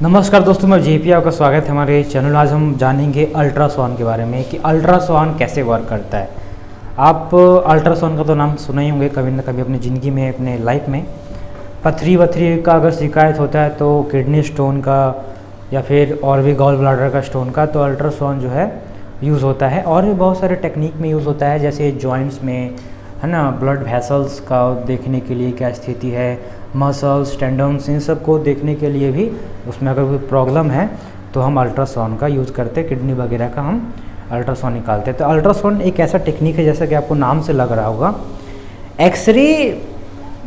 नमस्कार दोस्तों, मैं जेपी, आपका स्वागत है हमारे चैनल। आज हम जानेंगे अल्ट्रासाउंड के बारे में कि अल्ट्रासाउंड कैसे वर्क करता है। आप अल्ट्रासाउंड का तो नाम सुना ही होंगे कभी ना कभी अपनी ज़िंदगी में, अपने लाइफ में। पथरी वथरी का अगर शिकायत होता है तो किडनी स्टोन का या फिर और भी गॉल ब्लाडर का स्टोन का, तो अल्ट्रासाउंड जो है यूज़ होता है। और भी बहुत सारे टेक्निक में यूज़ होता है, जैसे जॉइंट्स में, है ना, ब्लड वेसल्स का देखने के लिए क्या स्थिति है, मसल्स, टेंडन्स, इन सब को देखने के लिए भी उसमें अगर कोई प्रॉब्लम है तो हम अल्ट्रासाउंड का यूज़ करते हैं। किडनी वगैरह का हम अल्ट्रासाउंड निकालते हैं। तो अल्ट्रासाउंड एक ऐसा टेक्निक है, जैसा कि आपको नाम से लग रहा होगा, एक्सरे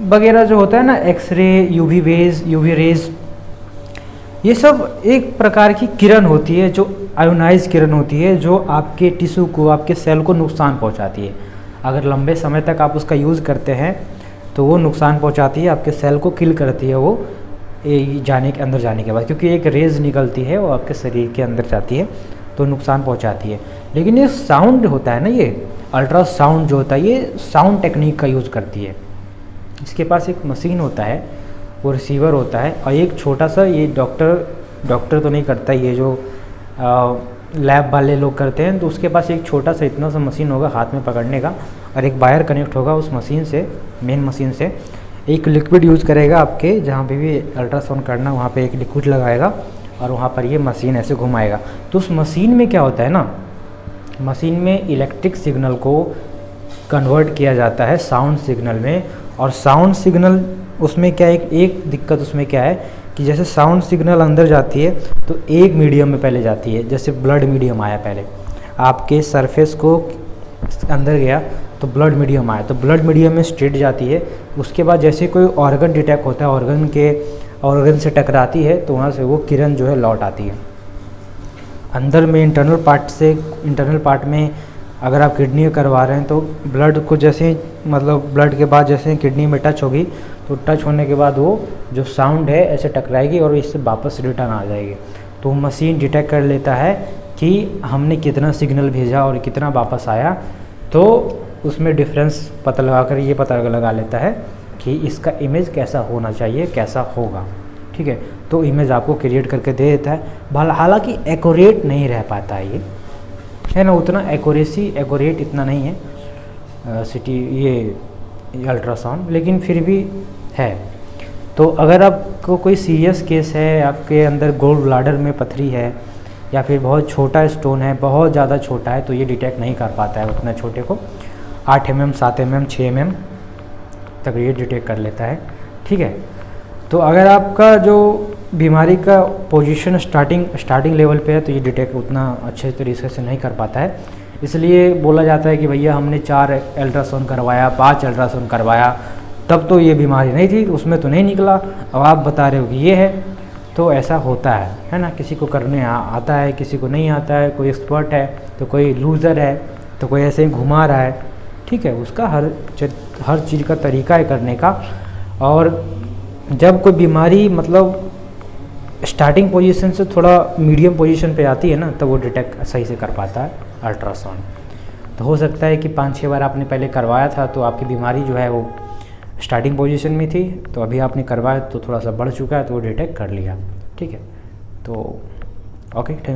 वगैरह जो होता है ना, एक्सरे, यूवी रेज, ये सब एक प्रकार की किरण होती है, जो आयोनाइज किरण होती है, जो आपके टिश्यू को, आपके सेल को नुकसान पहुंचाती है। अगर लंबे समय तक आप उसका यूज़ करते हैं तो वो नुकसान पहुंचाती है, आपके सेल को किल करती है वो अंदर जाने के बाद, क्योंकि एक रेज निकलती है वो आपके शरीर के अंदर जाती है तो नुकसान पहुंचाती है। लेकिन ये साउंड होता है ना, ये अल्ट्रासाउंड जो होता है, ये साउंड टेक्निक का यूज़ करती है। इसके पास एक मशीन होता है, वो रिसीवर होता है, और एक छोटा सा, ये डॉक्टर तो नहीं करता, ये जो लैब वाले लोग करते हैं, तो उसके पास एक छोटा सा इतना सा मशीन होगा हाथ में पकड़ने का, और एक वायर कनेक्ट होगा उस मशीन से, मेन मशीन से। एक लिक्विड यूज़ करेगा, आपके जहाँ पे भी अल्ट्रासाउंड करना वहाँ पे एक लिक्विड लगाएगा और वहाँ पर ये मशीन ऐसे घुमाएगा। तो उस मशीन में क्या होता है ना, मशीन में इलेक्ट्रिक सिग्नल को कन्वर्ट किया जाता है साउंड सिग्नल में। और साउंड सिग्नल उसमें क्या, एक दिक्कत उसमें क्या है कि जैसे साउंड सिग्नल अंदर जाती है तो एक मीडियम में पहले जाती है, जैसे ब्लड मीडियम आया, पहले आपके सरफेस को अंदर गया तो ब्लड मीडियम आया, तो ब्लड मीडियम में स्ट्रेट जाती है। उसके बाद जैसे कोई ऑर्गन डिटेक्ट होता है, ऑर्गन से टकराती है, तो वहाँ से वो किरण जो है लौट आती है अंदर में। इंटरनल पार्ट में अगर आप किडनी करवा रहे हैं तो ब्लड को जैसे, मतलब ब्लड के बाद जैसे किडनी में टच होगी, तो टच होने के बाद वो जो साउंड है ऐसे टकराएगी और इससे वापस रिटर्न आ जाएगी। तो मशीन डिटेक्ट कर लेता है कि हमने कितना सिग्नल भेजा और कितना वापस आया, तो उसमें डिफरेंस पता लगाकर ये पता लगा लेता है कि इसका इमेज कैसा होना चाहिए, कैसा होगा। ठीक है, तो इमेज आपको क्रिएट करके दे देता है। हालांकि एक्यूरेट नहीं रह पाता है ये, है ना, उतना एक्यूरेट इतना नहीं है ये अल्ट्रासाउंड, लेकिन फिर भी है। तो अगर आपको कोई सीरियस केस है, आपके अंदर गॉल ब्लाडर में पथरी है, या फिर बहुत छोटा स्टोन है, बहुत ज़्यादा छोटा है, तो ये डिटेक्ट नहीं कर पाता है उतना छोटे को। 8 mm, 7 mm, 6 mm तक ये डिटेक्ट कर लेता है। ठीक है, तो अगर आपका जो बीमारी का पोजीशन स्टार्टिंग लेवल पे है तो ये डिटेक्ट उतना अच्छे तरीके से नहीं कर पाता है। इसलिए बोला जाता है कि भैया हमने 4 अल्ट्रासाउंड करवाया, 5 अल्ट्रासाउंड करवाया, तब तो ये बीमारी नहीं थी, उसमें तो नहीं निकला, अब आप बता रहे हो कि ये है। तो ऐसा होता है ना, किसी को करने आता है, किसी को नहीं आता है, कोई एक्सपर्ट है तो कोई लूज़र है, तो कोई ऐसे ही घुमा रहा है। ठीक है, उसका हर चीज़ का तरीका है करने का। और जब कोई बीमारी मतलब स्टार्टिंग पोजीशन से थोड़ा मीडियम पोजीशन पे आती है ना, तो वो डिटेक्ट सही से कर पाता है अल्ट्रासाउंड। तो हो सकता है कि 5-6 बार आपने पहले करवाया था तो आपकी बीमारी जो है वो स्टार्टिंग पोजीशन में थी, तो अभी आपने करवाया तो थोड़ा सा बढ़ चुका है, तो वो डिटेक्ट कर लिया। ठीक है, तो ओके, थैंक यू।